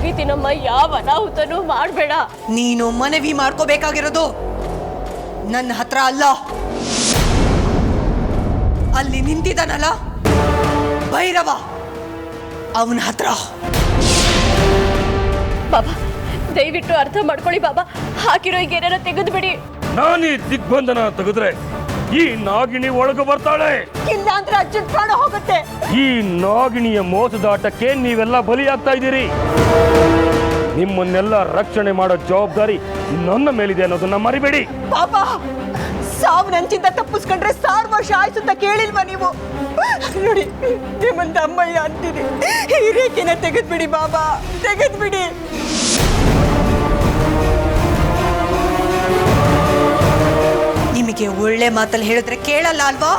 ಮುಗಿತೀನಮ್ಮ, ಯಾವ ಅನಾಹುತನೂ ಮಾಡಬೇಡ. ನೀನು ಮನವಿ ಮಾಡ್ಕೋಬೇಕಾಗಿರೋದು ನನ್ನ ಹತ್ರ ಅಲ್ಲ, ಅಲ್ಲಿ ನಿಂತಿದ್ದಾನಲ್ಲ ಭೈರವ, ಅವನ ಹತ್ರ. ಬಾಬಾ ದಯವಿಟ್ಟು ಅರ್ಥ ಮಾಡ್ಕೊಳ್ಳಿ ಬಾಬಾ, ಹಾಕಿರೋ ಈಗ ಏನಾರ ತೆಗೆದು ಬಿಡಿ. ನಾನೀ ದಿಗ್ಬಂಧನ ತೆಗೆದ್ರೆ ಈ ನಾಗಿಣಿ ಒಳಗೆ ಬರ್ತಾಳೆ, ಇಲ್ಲ ಅಂದ್ರೆ ಅಜ್ಜನ್ ಪ್ರಾಣ ಹೋಗುತ್ತೆ. ಈ ನಾಗಿಣಿಯ ಮೋಸದಾಟಕ್ಕೆ ನೀವೆಲ್ಲ ಬಲಿಯಾಗ್ತಾ ಇದ್ದೀರಿ. ನಿಮ್ಮನ್ನೆಲ್ಲ ರಕ್ಷಣೆ ಮಾಡೋ ಜವಾಬ್ದಾರಿ ನನ್ನ ಮೇಲಿದೆ ಅನ್ನೋದನ್ನ ಮರಿಬೇಡಿ. ಬಾಬಾ, ಸಾವು ನಂಚಿಂದ ತಪ್ಪಿಸ್ಕೊಂಡ್ರೆ 1000 ವರ್ಷ ಆಯ್ತು ಅಂತ ಕೇಳಿಲ್ವಾ ನೀವು? ನೋಡಿ, ನಿಮ್ಮಂತ ಅಮ್ಮಯ್ಯ ಅಂತೀನಿ. ಈ ರೇಖೆನ ತೆಗೆದ್ಬಿಡಿ ಬಾಬಾ, ತೆಗೆದ್ಬಿಡಿ. ನಿಮಗೆ ಒಳ್ಳೆ ಮಾತಲ್ಲಿ ಹೇಳಿದ್ರೆ ಕೇಳಲ್ಲ ಅಲ್ವಾ?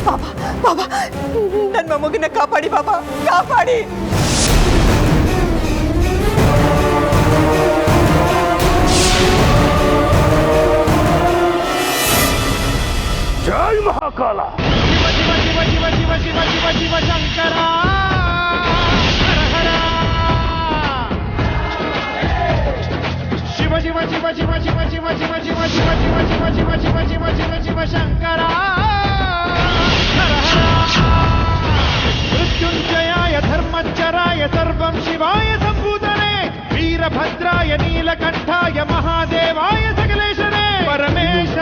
ಬಾಬಾ ಬಾಬಾ, ನನ್ನ ಮಗುನ ಕಾಪಾಡಿ ಬಾಬಾ, ಕಾಪಾಡಿ. ಜೈ ಮಹಾಕಾಲ. ಶಿವ ಶಿವ ಶಿವ ಶಿವ ಶಿವ ಶಿವ ಶಿವ ಶಿವ ಶಿವ ಶಿವ ಶಿವ ಶಿವ ಶಿವ ಶಿವ ಶಿವ ಶಿವ ಶಂಕರ. ಮೃತ್ಯುಂಜಯಾಯ ಧರ್ಮಚ್ಚರಾಯ ಸರ್ವಂ ಶಿವಾಯ ಸಂಭೂತನೆ, ವೀರಭದ್ರಾಯ ನೀಲಕಂಠಾಯ ಮಹಾದೇವಾಯ ಸಕಲೇಶನೇ, ಪರಮೇಶ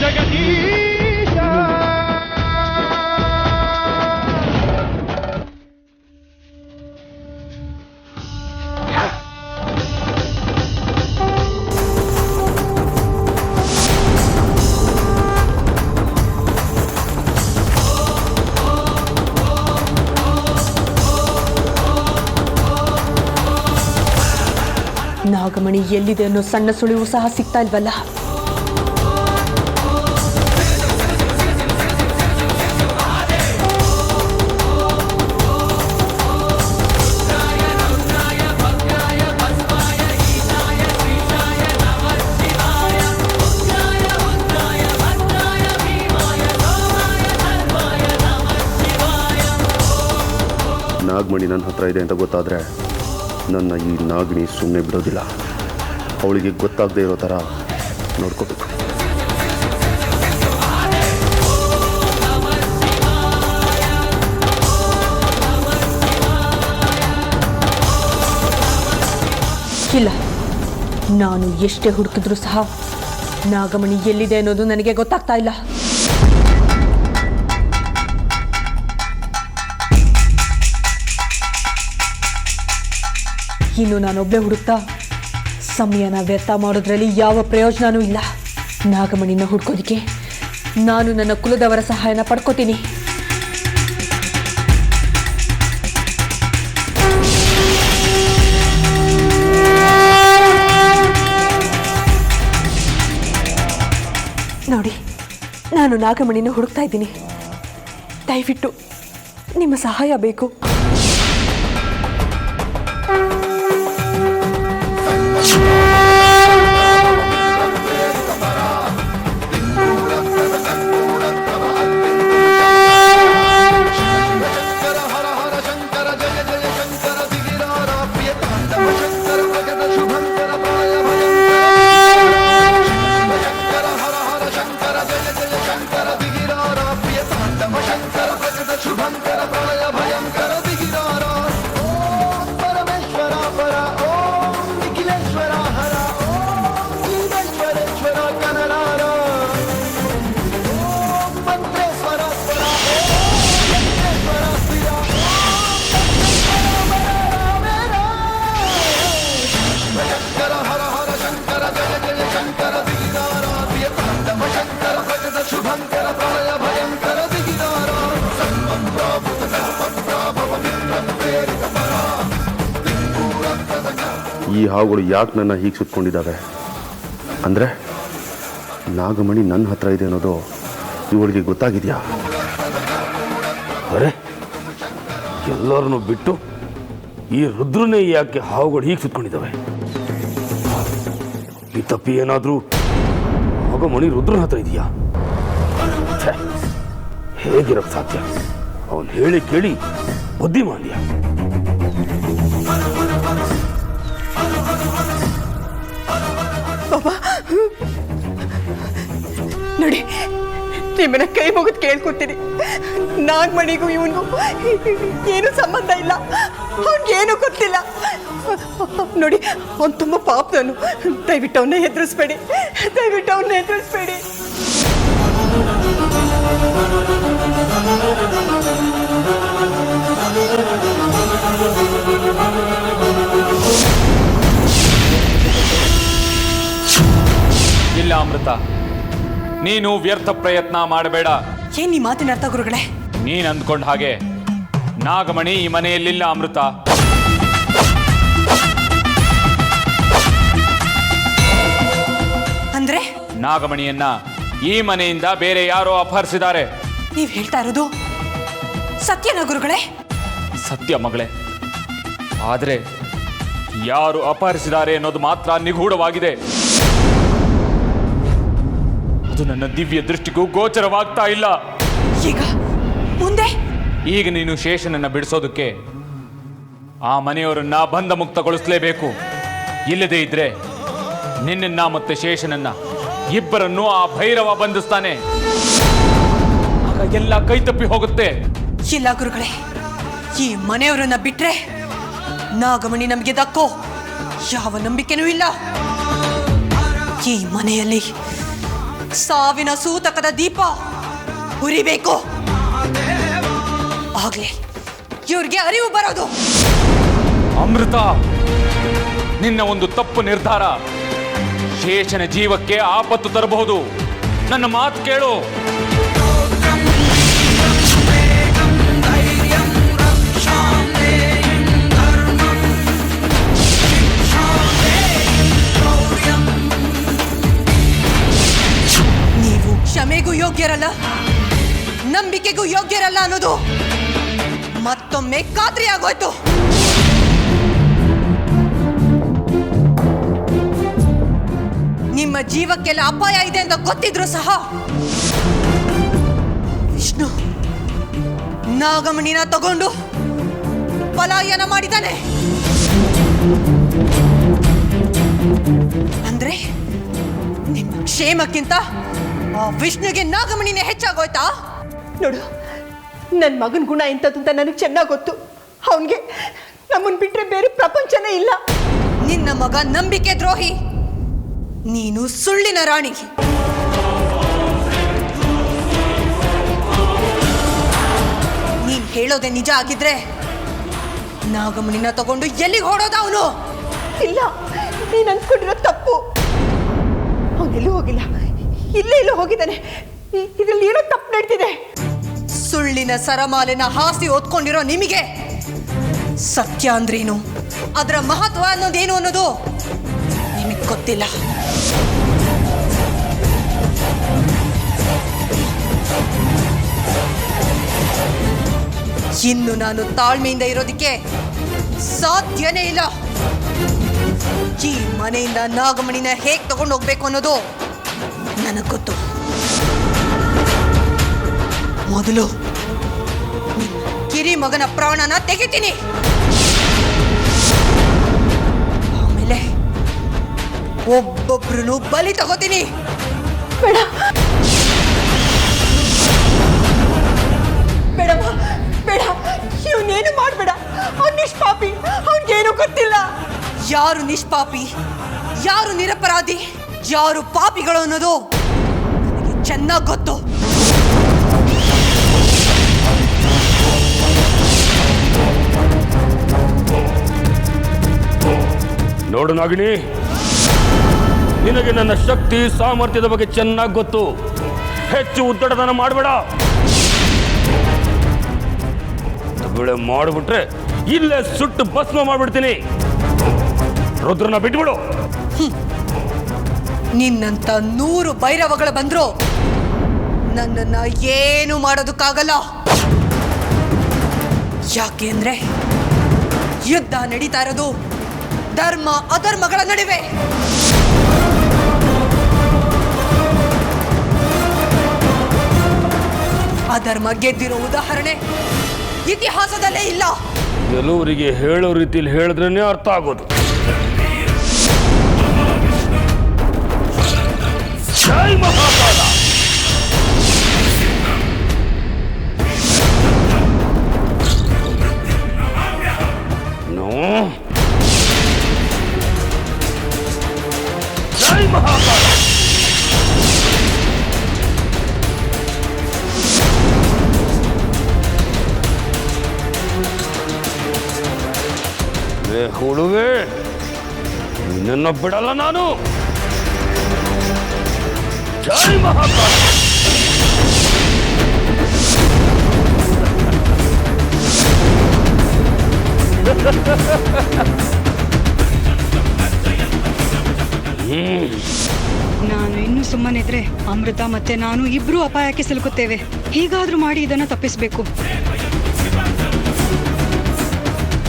ಜಗದೀಶ. ನಾಗಮಣಿ ಎಲ್ಲಿದೆ ಅನ್ನೋ ಸಣ್ಣ ಸುಳಿವು ಸಹ ಸಿಗ್ತಾ ಇಲ್ವಲ್ಲ. ನಾಗಮಣಿ ನನ್ನ ಹತ್ರ ಇದೆ ಅಂತ ಗೊತ್ತಾದರೆ ನನ್ನ ಈ ನಾಗಿಣಿ ಸುಮ್ಮನೆ ಬಿಡೋದಿಲ್ಲ. ಅವಳಿಗೆ ಗೊತ್ತಾಗದೇ ಇರೋ ಥರ ನೋಡ್ಕೋಬೇಕು. ಇಲ್ಲ, ನಾನು ಎಷ್ಟೇ ಹುಡುಕಿದ್ರೂ ಸಹ ನಾಗಮಣಿ ಎಲ್ಲಿದೆ ಅನ್ನೋದು ನನಗೆ ಗೊತ್ತಾಗ್ತಾ ಇಲ್ಲ. ಇನ್ನು ನಾನೊಬ್ಬಳೇ ಹುಡುಕ್ತಾ ಸಮಯನ ವ್ಯರ್ಥ ಮಾಡೋದ್ರಲ್ಲಿ ಯಾವ ಪ್ರಯೋಜನವೂ ಇಲ್ಲ. ನಾಗಮಣಿನ ಹುಡ್ಕೋದಕ್ಕೆ ನಾನು ನನ್ನ ಕುಲದವರ ಸಹಾಯನ ಪಡ್ಕೋತೀನಿ. ನೋಡಿ, ನಾನು ನಾಗಮಣಿನ ಹುಡುಕ್ತಾ ಇದ್ದೀನಿ. ದಯವಿಟ್ಟು ನಿಮ್ಮ ಸಹಾಯ ಬೇಕು. ಈ ಹಾವುಗಳು ಯಾಕೆ ನನ್ನ ಹೀಗೆ ಸುತ್ಕೊಂಡಿದ್ದಾವೆ ಅಂದರೆ ನಾಗಮಣಿ ನನ್ನ ಹತ್ರ ಇದೆ ಅನ್ನೋದು ಇವಳಿಗೆ ಗೊತ್ತಾಗಿದೆಯಾ? ಅರೆ, ಎಲ್ಲರನ್ನು ಬಿಟ್ಟು ಈ ರುದ್ರನೇ ಯಾಕೆ ಹಾವುಗಳು ಹೀಗೆ ಸುತ್ಕೊಂಡಿದ್ದಾವೆ? ಈ ತಪ್ಪಿ ಏನಾದರೂ ನಾಗಮಣಿ ರುದ್ರನ ಹತ್ರ ಇದೆಯಾ? ಹೇಗಿರಕ್ ಸಾಧ್ಯ? ಅವನು ಹೇಳಿ ಕೇಳಿ ಬುದ್ಧಿಮಾಂದ್ಯ. ಬಾಬಾ ನೋಡಿ, ನಿಮ್ಮನ್ನ ಕೈ ಮುಗಿದು ಕೇಳ್ಕೊತೀನಿ, ನಾಗಮಣಿಗೂ ಇವನಿಗೂ ಏನು ಸಂಬಂಧ ಇಲ್ಲ, ಅವನಿಗೇನು ಗೊತ್ತಿಲ್ಲ. ನೋಡಿ, ಅವನು ತುಂಬ ಪಾಪದವನು. ದಯವಿಟ್ಟು ಅವನ್ನ ಹೆದರಿಸ್ಬೇಡಿ, ದಯವಿಟ್ಟು ಅವನ್ನ ಹೆದರಿಸ್ಬೇಡಿ. ಇಲ್ಲ ಅಮೃತ, ನೀನು ವ್ಯರ್ಥ ಪ್ರಯತ್ನ ಮಾಡಬೇಡ. ಏನ್ ಈ ಮಾತಿನ ಅರ್ಥ ಗುರುಗಳೇ? ನೀನ್ ಅಂದ್ಕೊಂಡ ಹಾಗೆ ನಾಗಮಣಿ ಈ ಮನೆಯಲ್ಲಿಲ್ಲ ಅಮೃತ. ಅಂದ್ರೆ ನಾಗಮಣಿಯನ್ನ ಈ ಮನೆಯಿಂದ ಬೇರೆ ಯಾರೋ ಅಪಹರಿಸಿದ್ದಾರೆ. ನೀವ್ ಹೇಳ್ತಾ ಇರೋದು ಸತ್ಯನಾ ಗುರುಗಳೇ? ಸತ್ಯ ಮಗಳೇ, ಆದರೆ ಯಾರು ಅಪಹರಿಸಿದ್ದಾರೆ ಅನ್ನೋದು ಮಾತ್ರ ನಿಗೂಢವಾಗಿದೆ. ಅದು ನನ್ನ ದಿವ್ಯ ದೃಷ್ಟಿಗೂ ಗೋಚರವಾಗ್ತಾ ಇಲ್ಲ. ಈಗ ಮುಂದೆ ಈಗ ನೀನು ಶೇಷನನ್ನ ಬಿಡಿಸೋದಕ್ಕೆ ಆ ಮನೆಯವರನ್ನ ಬಂಧ ಮುಕ್ತಗೊಳಿಸಲೇಬೇಕು. ಇಲ್ಲದೇ ಇದ್ರೆ ನಿನ್ನನ್ನ ಮತ್ತೆ ಶೇಷನನ್ನ ಇಬ್ಬರನ್ನು ಆ ಭೈರವ ಬಂಧಿಸ್ತಾನೆ. ಆಗ ಎಲ್ಲ ಕೈತಪ್ಪಿ ಹೋಗುತ್ತೆ. ಇಲ್ಲ ಗುರುಗಳೇ, ಈ ಮನೆಯವರನ್ನ ಬಿಟ್ರೆ ನಾಗಮಣಿ ನಮಗೆ ದಕ್ಕೋ ಯಾವ ನಂಬಿಕೆನೂ ಇಲ್ಲ. ಈ ಮನೆಯಲ್ಲಿ ಸಾವಿನ ಸೂತಕದ ದೀಪ ಉರಿಬೇಕು. ಆಗ್ಲೇ ಇವ್ರಿಗೆ ಅರಿವು ಬರೋದು. ಅಮೃತ, ನಿನ್ನ ಒಂದು ತಪ್ಪು ನಿರ್ಧಾರ ಶೇಷನ ಜೀವಕ್ಕೆ ಆಪತ್ತು ತರಬಹುದು. ನನ್ನ ಮಾತು ಕೇಳು. ನೀವು ಕ್ಷಮೆಗೂ ಯೋಗ್ಯರಲ್ಲ, ನಂಬಿಕೆಗೂ ಯೋಗ್ಯರಲ್ಲ ಅನ್ನೋದು ಮತ್ತೊಮ್ಮೆ ಖಾತ್ರಿ ಆಗೋಯ್ತು. ನಿಮ್ಮ ಜೀವಕ್ಕೆಲ್ಲ ಅಪಾಯ ಇದೆ ಅಂತ ಗೊತ್ತಿದ್ರು ಸಹ ವಿಷ್ಣು ನಾಗಮಣಿನ ತಗೊಂಡು ಪಲಾಯನ ಮಾಡಿದ್ದಾನೆ. ಅಂದ್ರೆ ನಿಮ್ಮ ಕ್ಷೇಮಕ್ಕಿಂತ ಆ ವಿಷ್ಣುಗೆ ನಾಗಮಣಿನೇ ಹೆಚ್ಚಾಗೋಯ್ತಾ? ನೋಡು, ನನ್ನ ಮಗನ ಗುಣ ಇಂಥದ್ದು ಅಂತ ನನಗೆ ಚೆನ್ನಾಗಿ ಗೊತ್ತು. ಅವನಿಗೆ ನಮ್ಮನ್ನು ಬಿಟ್ಟರೆ ಬೇರೆ ಪ್ರಪಂಚನೇ ಇಲ್ಲ. ನಿನ್ನ ಮಗ ನಂಬಿಕೆ ದ್ರೋಹಿ, ನೀನು ಸುಳ್ಳಿನ ರಾಣಿ. ನೀನ್ ಹೇಳೋದೆ ನಿಜ ಆಗಿದ್ರೆ ನಾಗಮಣಿನ ತಗೊಂಡು ಎಲ್ಲಿಗೆ ಹೊಡೋದ ಅವನು? ಇಲ್ಲ, ನೀನು ಅನ್ಸ್ಕೊಂಡಿರೋ ತಪ್ಪು. ಅವನೆಲ್ಲೂ ಹೋಗಿಲ್ಲ, ಇಲ್ಲೇ ಹೋಗಿದ್ದಾನೆ. ಇದರಲ್ಲಿ ಏನೋ ತಪ್ಪು ನಡ್ತಿದೆ. ಸುಳ್ಳಿನ ಸರಮಾಲೆನ ಹಾಸಿ ಓದ್ಕೊಂಡಿರೋ ನಿಮಗೆ ಸತ್ಯ ಅಂದ್ರೇನು, ಅದರ ಮಹತ್ವ ಅನ್ನೋದೇನು ಅನ್ನೋದು ನಿಮಗೆ ಗೊತ್ತಿಲ್ಲ. ಇನ್ನು ನಾನು ತಾಳ್ಮೆಯಿಂದ ಇರೋದಕ್ಕೆ ಸಾಧ್ಯನೇ ಇಲ್ಲ. ಈ ಮನೆಯಿಂದ ನಾಗಮಣಿನ ಹೇಗೆ ತಗೊಂಡು ಹೋಗ್ಬೇಕು ಅನ್ನೋದು ನನಗೆ ಗೊತ್ತು. ಮೊದಲು ಕಿರಿ ಮಗನ ಪ್ರಾಣನ ತೆಗಿತೀನಿ, ಆಮೇಲೆ ಒಬ್ಬೊಬ್ರು ಬಲಿ ತಗೋತೀನಿ. ಬೇಡ ಬೇಡಮ್ಮ, ಬೇಡ, ಇವನೇನು ಮಾಡಬೇಡ. ಅವ್ನು ನಿಷ್ಪಾಪಿ, ಅವನಿಗೇನು ಗೊತ್ತಿಲ್ಲ. ಯಾರು ನಿಷ್ಪಾಪಿ, ಯಾರು ನಿರಪರಾಧಿ, ಯಾರು ಪಾಪಿಗಳು ಅನ್ನೋದು ನನಗೆ ಚೆನ್ನಾಗಿ ಗೊತ್ತು. ನೋಡು ನಾಗಿಣಿ, ನಿನಗೆ ನನ್ನ ಶಕ್ತಿ ಸಾಮರ್ಥ್ಯದ ಬಗ್ಗೆ ಚೆನ್ನಾಗಿ ಗೊತ್ತು. ಹೆಚ್ಚು ಉದ್ದಟತನ ಮಾಡಬೇಡ. ತಗೊಳ್ಳೆ ಮಾಡಿಬಿಟ್ರೆ ಇಲ್ಲೇ ಸುಟ್ಟು ಭಸ್ಮ ಮಾಡಿಬಿಡ್ತೀನಿ. ರುದ್ರನ ಬಿಟ್ಬಿಡು. ನಿನ್ನಂತ 100 ಭೈರವಗಳು ಬಂದ್ರು ನನ್ನನ್ನ ಏನು ಮಾಡೋದಕ್ಕಾಗಲ್ಲ. ಯಾಕೆ ಅಂದ್ರೆ ಯುದ್ಧ ನಡೀತಾ ಇರೋದು ಧರ್ಮ ಅಧರ್ಮಗಳ ನಡುವೆ. ಅಧರ್ಮ ಗೆದ್ದಿರೋ ಉದಾಹರಣೆ ಇತಿಹಾಸದಲ್ಲೇ ಇಲ್ಲ. ಕೆಲವರಿಗೆ ಹೇಳೋ ರೀತಿಯಲ್ಲಿ ಹೇಳಿದ್ರೇ ಅರ್ಥ ಆಗೋದು. ಜೈ ಮಹಾಕಾಲ. ಜೈ ಮಹಾಕಾಲ. ಹುಡುವೆ, ನಿನ್ನನ್ನು ಬಿಡಲ್ಲ ನಾನು. ಜೈ ಮಹಾಕಾಲ. ನಾನು ಇನ್ನು ಸುಮ್ಮನಿದ್ರೆ ಅಮೃತ ಮತ್ತೆ ನಾನು ಇಬ್ರು ಅಪಾಯಕ್ಕೆ ಸಿಲುಕುತ್ತೇವೆ. ಹೀಗಾದ್ರೂ ಮಾಡಿ ಇದನ್ನ ತಪ್ಪಿಸಬೇಕು.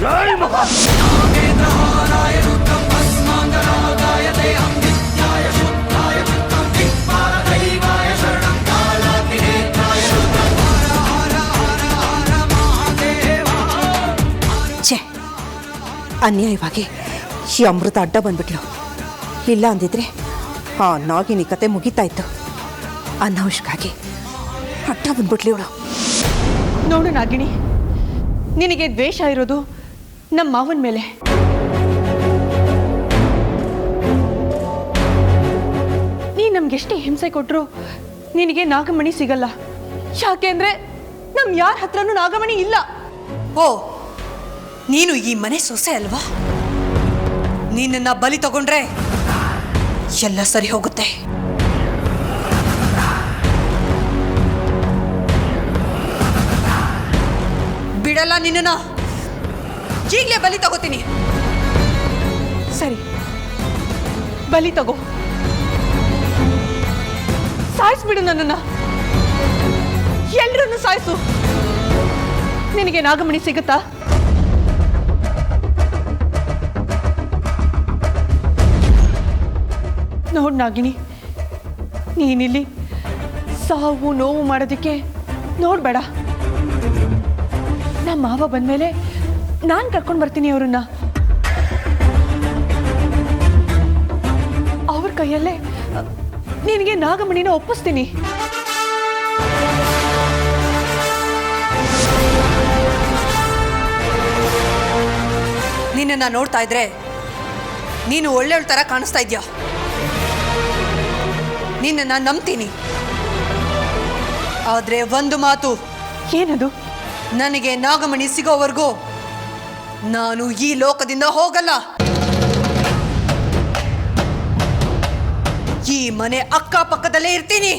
ಜೈ ಮಹಾಕಾಲ. ಛೇ, ಅನ್ಯಾಯವಾಗಿ ಈ ಅಮೃತ ಅಡ್ಡ ಬಂದ್ಬಿಟ್ಲು. ಇಲ್ಲ ಅಂದಿದ್ರೆ ಆ ನಾಗಿನಿ ಕತೆ ಮುಗಿತಾ ಇತ್ತು. ಅನಾವಶ್ಯವಾಗಿ ಅಡ್ಡ ಬಂದ್ಬಿಟ್ಲಿ ಇವಳು. ನೋಡು ನಾಗಿನಿ, ನಿನಗೆ ದ್ವೇಷ ಇರೋದು ನಮ್ಮ ಮಾವನ ಮೇಲೆ. ನೀ ನಮ್ಗೆಷ್ಟೇ ಹಿಂಸೆ ಕೊಟ್ಟರು ನಿನಗೆ ನಾಗಮಣಿ ಸಿಗಲ್ಲ. ಯಾಕೆಂದ್ರೆ ನಮ್ ಯಾರ ಹತ್ರನೂ ನಾಗಮಣಿ ಇಲ್ಲ. ಓ, ನೀನು ಈ ಮನೆ ಸೊಸೆ ಅಲ್ವಾ? ನೀನನ್ನ ಬಲಿ ತಗೊಂಡ್ರೆ ಎಲ್ಲ ಸರಿ ಹೋಗುತ್ತೆ. ಬಿಡಲ್ಲ ನಿನ್ನ. ಈಗಲೇ ಬಲಿ ತಗೋತೀನಿ. ಸರಿ, ಬಲಿ ತಗೋ. ಸಾಯಿಸ್ಬಿಡು ನನ್ನನ್ನ. ಎಲ್ರನ್ನು ಸಾಯಿಸು. ನಿನಗೆ ನಾಗಮಣಿ ಸಿಗುತ್ತಾ? ನೋಡ್ ನಾಗಿನಿ, ನೀನಿಲ್ಲಿ ಸಾವು ನೋವು ಮಾಡೋದಕ್ಕೆ ನೋಡ್ಬೇಡ. ನಮ್ಮ ಮಾವ ಬಂದ್ಮೇಲೆ ನಾನು ಕರ್ಕೊಂಡು ಬರ್ತೀನಿ ಅವ್ರನ್ನ. ಅವ್ರ ಕೈಯಲ್ಲೇ ನಿನಗೆ ನಾಗಮಣಿನ ಒಪ್ಪಿಸ್ತೀನಿ. ನಿನ್ನ ನೋಡ್ತಾ ಇದ್ರೆ ನೀನು ಒಳ್ಳೆಯವಳ ತರ ಕಾಣಿಸ್ತಾ ಇದ್ಯಾ. ನಿನ್ನ ನಂಬ್ತೀನಿ. ಆದ್ರೆ ಒಂದು ಮಾತು. ಏನದು? ನನಗೆ ನಾಗಮಣಿ ಸಿಗೋವರೆಗೂ ನಾನು ಈ ಲೋಕದಿಂದ ಹೋಗಲ್ಲ. ಈ ಮನೆ ಅಕ್ಕಪಕ್ಕದಲ್ಲೇ ಇರ್ತೀನಿ.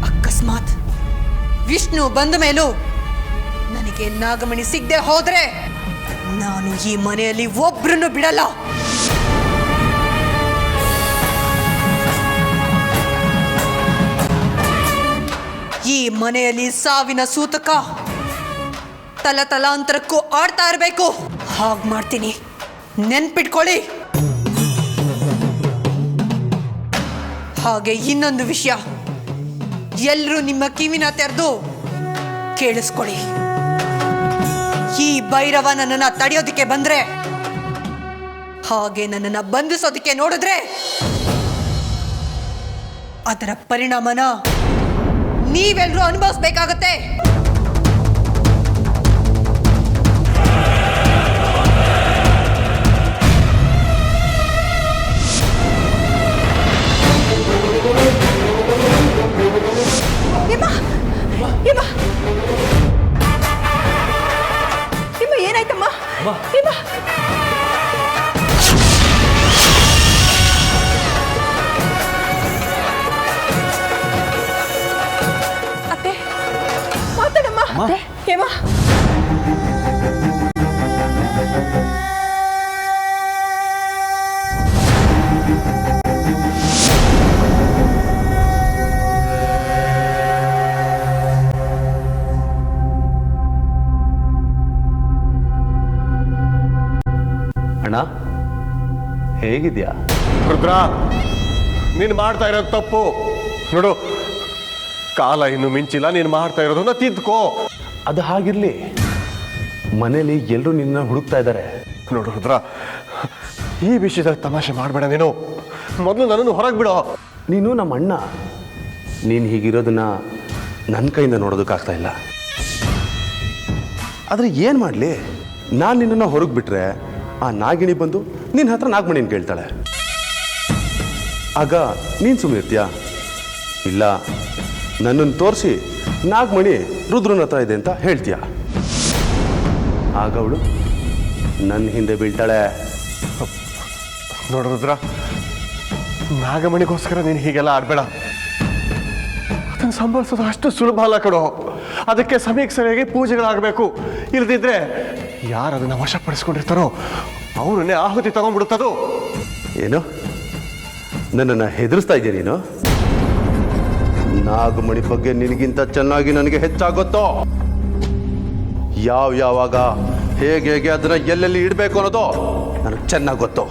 ಅಕಸ್ಮಾತ್ ವಿಷ್ಣು ಬಂದ ಮೇಲೂ ನನಗೆ ನಾಗಮಣಿ ಸಿಗದೆ ಹೋದ್ರೆ ನಾನು ಈ ಮನೆಯಲ್ಲಿ ಒಬ್ರನ್ನು ಬಿಡಲ್ಲ. ಈ ಮನೆಯಲ್ಲಿ ಸಾವಿನ ಸೂತಕ ತಲಾಂತರಕ್ಕೂ ಆಡ್ತಾ ಇರಬೇಕು. ಹಾಗೆ ಮಾಡ್ತೀನಿ, ನೆನ್ಪಿಟ್ಕೊಳ್ಳಿ. ಹಾಗೆ ಇನ್ನೊಂದು ವಿಷಯ, ಎಲ್ಲರೂ ನಿಮ್ಮ ಕಿವಿನ ತೆರೆದು ಕೇಳಿಸ್ಕೊಳ್ಳಿ. ಈ ಭೈರವ ನನ್ನನ್ನ ತಡೆಯೋದಿಕ್ಕೆ ಬಂದ್ರೆ, ಹಾಗೆ ನನ್ನನ್ನ ಬಂಧಿಸೋದಿಕ್ಕೆ ನೋಡಿದ್ರೆ ಅದರ ಪರಿಣಾಮನ ನೀವೆಲ್ಲರೂ ಅನುಭವಿಸ್ಬೇಕಾಗತ್ತೆ. ಏನಾಯ್ತಮ್ಮ? ಅತ್ತೆ, ಮಾತಾಡಮ್ಮ. ಹೇಮ, ಅಣ್ಣ ಹೇಗಿದ್ಯಾ? ರುದ್ರ, ನೀನು ಮಾಡ್ತಾ ಇರೋದು ತಪ್ಪು. ನೋಡು, ಕಾಲ ಇನ್ನು ಮಿಂಚಿಲ್ಲ, ನೀನು ಮಾಡ್ತಾ ಇರೋದನ್ನ ತಿದ್ಕೋ. ಅದು ಹಾಗಿರ್ಲಿ, ಮನೇಲಿ ಎಲ್ಲರೂ ನಿನ್ನ ಹುಡುಕ್ತಾ ಇದ್ದಾರೆ. ನೋಡು ರುದ್ರ, ಈ ವಿಷಯದಲ್ಲಿ ತಮಾಷೆ ಮಾಡಬೇಡ. ನೀನು ಮೊದಲು ನನ್ನನ್ನು ಹೊರಗೆ ಬಿಡೋ. ನೀನು ನಮ್ಮ ಅಣ್ಣ, ನೀನು ಹೀಗಿರೋದನ್ನ ನನ್ನ ಕೈಯಿಂದ ನೋಡೋದಕ್ಕಾಗ್ತಾ ಇಲ್ಲ. ಆದರೆ ಏನು ಮಾಡಲಿ, ನಾನು ನಿನ್ನನ್ನು ಹೊರಗೆ ಬಿಟ್ರೆ ಆ ನಾಗಿಣಿ ಬಂದು ನಿನ್ನ ಹತ್ರ ನಾಗಮಣಿನ ಕೇಳ್ತಾಳೆ. ಆಗ ನೀನು ಸುಮ್ಮನೆ ಇರ್ತೀಯಾ? ಇಲ್ಲ, ನನ್ನನ್ನು ತೋರಿಸಿ ನಾಗಮಣಿ ರುದ್ರನ ಹತ್ರ ಇದೆ ಅಂತ ಹೇಳ್ತೀಯ. ಆಗ ಅವಳು ನನ್ನ ಹಿಂದೆ ಬೀಳ್ತಾಳೆ. ನೋಡು ರುದ್ರ, ನಾಗಮಣಿಗೋಸ್ಕರ ನೀನು ಹೀಗೆಲ್ಲ ಆಡಬೇಡ. ಅದನ್ನು ಸಂಭಾಳಿಸೋದು ಅಷ್ಟು ಸುಲಭ ಅಲ್ಲ ಕಣೋ. ಅದಕ್ಕೆ ಸಮಯಕ್ಕೆ ಸರಿಯಾಗಿ ಪೂಜೆಗಳಾಗಬೇಕು. ಇಲ್ಲದಿದ್ರೆ ಯಾರು ಅದನ್ನು ವಶಪಡಿಸ್ಕೊಂಡಿರ್ತಾರೋ ಅವರನ್ನೇ ಆಹುತಿ ತಗೊಂಡ್ಬಿಡುತ್ತದು. ಏನು, ನನ್ನನ್ನು ಹೆದರಿಸ್ತಾ ಇದೆಯಾ ನೀನು? ನಾಗಮಣಿ ಬಗ್ಗೆ ನಿನಗಿಂತ ಚೆನ್ನಾಗಿ ನನಗೆ ಹೆಚ್ಚಾಗುತ್ತೋ? ಯಾವಾಗ ಹೇಗೆ ಅದನ್ನ ಎಲ್ಲೆಲ್ಲಿ ಇಡಬೇಕು ಅನ್ನೋದು ನನಗೆ ಚೆನ್ನಾಗಿ ಗೊತ್ತು.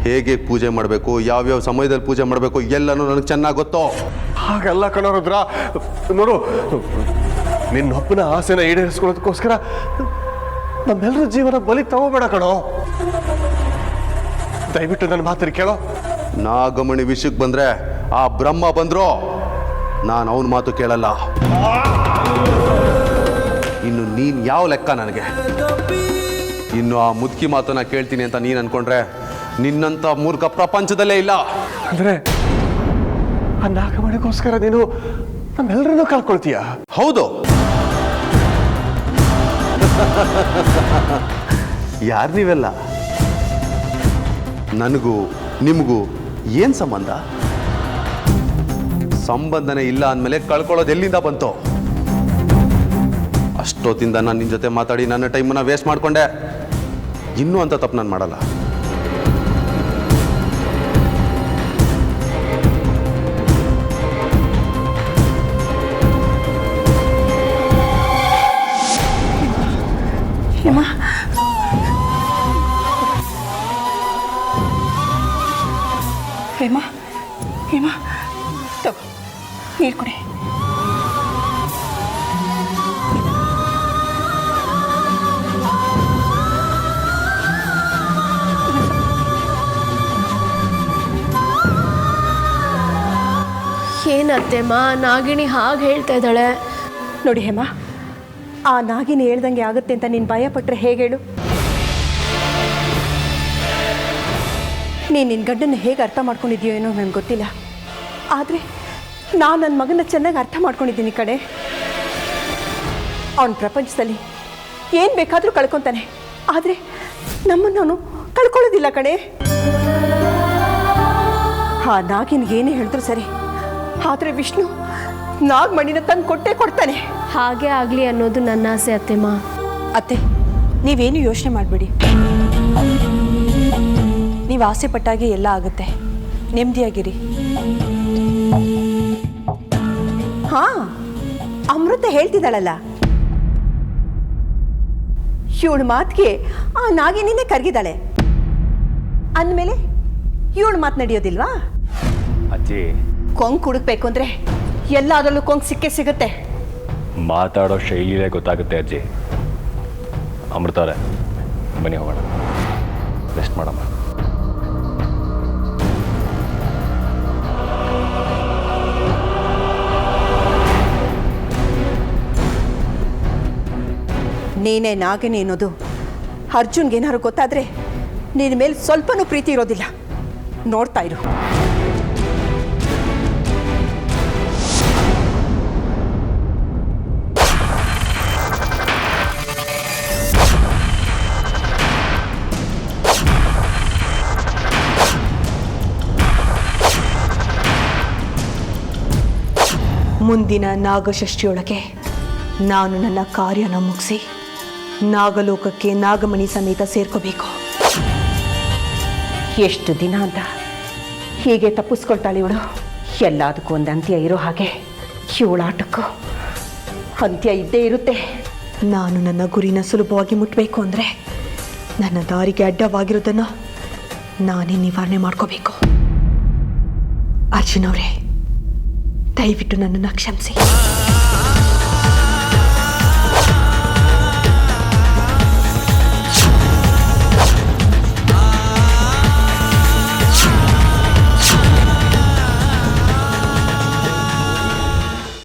ಹೇಗೆ ಪೂಜೆ ಮಾಡಬೇಕು, ಯಾವ್ಯಾವ ಸಮಯದಲ್ಲಿ ಪೂಜೆ ಮಾಡಬೇಕು ಎಲ್ಲನೂ ನನಗೆ ಚೆನ್ನಾಗಿ ಗೊತ್ತು. ಹಾಗಲ್ಲ ಕಣೋ ರುದ್ರ. ನೋಡು, ನಿನ್ನೊಬ್ಬನ ಆಸೆನ ಈಡೇರಿಸ್ಕೊಳ್ಳೋದಕ್ಕೋಸ್ಕರ ನಮ್ಮೆಲ್ಲರ ಜೀವನ ಬಲಿ ತಗೋಬೇಡ ಕಣೋ. ದಯವಿಟ್ಟು ನನ್ನ ಮಾತನ್ನು ಕೇಳೋ. ನಾಗಮಣಿ ವಿಷಯಕ್ಕೆ ಬಂದ್ರೆ ಆ ಬ್ರಹ್ಮ ಬಂದ್ರು ನಾನು ಅವನ ಮಾತು ಕೇಳಲ್ಲ. ಇನ್ನು ನೀನ್ ಯಾವ ಲೆಕ್ಕ ನನಗೆ? ಇನ್ನು ಆ ಮುದುಕಿ ಮಾತನ್ನ ಕೇಳ್ತೀನಿ ಅಂತ ನೀನು ಅನ್ಕೊಂಡ್ರೆ ನಿನ್ನಂತ ಮೂರ್ಖ ಪ್ರಪಂಚದಲ್ಲೇ ಇಲ್ಲ. ಅಂದ್ರೆ ಆ ನಾಗಮಣಿಗೋಸ್ಕರ ನೀನು ನಮ್ಮೆಲ್ಲರನ್ನೂ ಕಳ್ಕೊಳ್ತೀಯ? ಹೌದು. ಯಾರು ನೀವೆಲ್ಲ? ನನಗೂ ನಿಮಗೂ ಏನ್ ಸಂಬಂಧ? ಸಂಬಂಧನೇ ಇಲ್ಲ ಅಂದಮೇಲೆ ಕಳ್ಕೊಳ್ಳೋದು ಎಲ್ಲಿಂದ ಬಂತು? ಅಷ್ಟೊತ್ತಿಂದ ನಾನು ನಿನ್ನ ಜೊತೆ ಮಾತಾಡಿ ನನ್ನ ಟೈಮನ್ನ ವೇಸ್ಟ್ ಮಾಡಿಕೊಂಡೆ. ಇನ್ನೂ ಅಂತ ತಪ್ಪು ನಾನು ಮಾಡಲ್ಲ. ಹೇಮ, ಹೇಮ, ಹೇಮ, ತಗೋ ನೀರು ಕುಡಿ. ಏನತ್ತೆಮ್ಮ ನಾಗಿಣಿ ಹಾಗೆ ಹೇಳ್ತಾ ಇದ್ದಾಳೆ? ನೋಡಿ ಹೇಮ, ಆ ನಾಗಿನಿ ಹೇಳ್ದಂಗೆ ಆಗುತ್ತೆ ಅಂತ ನೀನು ಭಯಪಟ್ಟರೆ ಹೇಗೆ ಹೇಳು? ನೀನು ನಿನ್ನ ಗಂಡನ ಹೇಗೆ ಅರ್ಥ ಮಾಡ್ಕೊಂಡಿದ್ಯೋ ಏನೋ ನನಗೆ ಗೊತ್ತಿಲ್ಲ. ಆದರೆ ನಾನು ನನ್ನ ಮಗನ ಚೆನ್ನಾಗಿ ಅರ್ಥ ಮಾಡ್ಕೊಂಡಿದ್ದೀನಿ ಕಡೆ. ಅವನ ಪ್ರಪಂಚದಲ್ಲಿ ಏನು ಬೇಕಾದರೂ ಕಳ್ಕೊತಾನೆ, ಆದರೆ ನಮ್ಮನ್ನು ಅವನು ಕಳ್ಕೊಳ್ಳೋದಿಲ್ಲ ಕಡೆ. ಆ ನಾಗಿನಿಗೆ ಏನೇ ಹೇಳಿದ್ರು ಸರಿ, ಆದರೆ ವಿಷ್ಣು ನಾಗಮಣಿನ ತಂದು ಕೊಟ್ಟೇ ಕೊಡ್ತಾನೆ. ಹಾಗೆ ಆಗಲಿ ಅನ್ನೋದು ನನ್ನ ಆಸೆ ಅತ್ತೆಮ್ಮ. ಅತ್ತೆ, ನೀವೇನು ಯೋಚನೆ ಮಾಡಬೇಡಿ. ನೀವು ಆಸೆ ಪಟ್ಟಾಗೆ ಎಲ್ಲ ಆಗುತ್ತೆ. ನೆಮ್ಮದಿಯಾಗಿರಿ. ಹಾ, ಅಮೃತ ಹೇಳ್ತಿದ್ದಾಳಲ್ಲ, ಇವಳು ಮಾತಿಗೆ ಆ ನಾಗಿನಿನೇ ಕರಗಿದ್ದಾಳೆ ಅಂದಮೇಲೆ ಇವಳು ಮಾತು ನಡೆಯೋದಿಲ್ವಾ? ಅಜ್ಜಿ, ಕೊಂಗ್ ಹುಡುಕ್ಬೇಕು ಅಂದ್ರೆ ಎಲ್ಲಾದ್ರಲ್ಲೂ ಕೊಂಗ್ ಸಿಕ್ಕೇ ಸಿಗುತ್ತೆ. ಮಾತಾಡೋ ಶೈಲಿಯೇ ಗೊತ್ತಾಗುತ್ತೆ ಅಜ್ಜಿ. ಅಮೃತವ್ರೆ, ಬನ್ನಿ ಹೋಗೋಣ, ರೆಸ್ಟ್ ಮಾಡಮ್ಮ. ನೀನೇ ನಾಗಿನಿ ಅನ್ನೋದು ಅರ್ಜುನ್ಗೆ ಏನಾದ್ರು ಗೊತ್ತಾದ್ರೆ ನಿನ್ನ ಮೇಲೆ ಸ್ವಲ್ಪನೂ ಪ್ರೀತಿ ಇರೋದಿಲ್ಲ. ನೋಡ್ತಾ ಇರು. ಮುಂದಿನ ನಾಗಷಷ್ಠಿಯೊಳಗೆ ನಾನು ನನ್ನ ಕಾರ್ಯನ ಮುಗಿಸಿ ನಾಗಲೋಕಕ್ಕೆ ನಾಗಮಣಿ ಸಮೇತ ಸೇರ್ಕೋಬೇಕು. ಎಷ್ಟು ದಿನ ಅಂತ ಹೀಗೆ ತಪ್ಪಿಸ್ಕೊಳ್ತಾಳೆ ಇವಳು? ಎಲ್ಲದಕ್ಕೂ ಒಂದು ಅಂತ್ಯ ಇರೋ ಹಾಗೆ ಇವಳಾಟಕ್ಕೂ ಅಂತ್ಯ ಇದ್ದೇ ಇರುತ್ತೆ. ನಾನು ನನ್ನ ಗುರಿನ ಸುಲಭವಾಗಿ ಮುಟ್ಟಬೇಕು ಅಂದರೆ ನನ್ನ ದಾರಿಗೆ ಅಡ್ಡವಾಗಿರೋದನ್ನು ನಾನೇ ನಿವಾರಣೆ ಮಾಡ್ಕೋಬೇಕು. ಅರ್ಜುನ್ ಅವರೇ, ದಯವಿಟ್ಟು ನನ್ನನ್ನು ಕ್ಷಮಿಸಿ.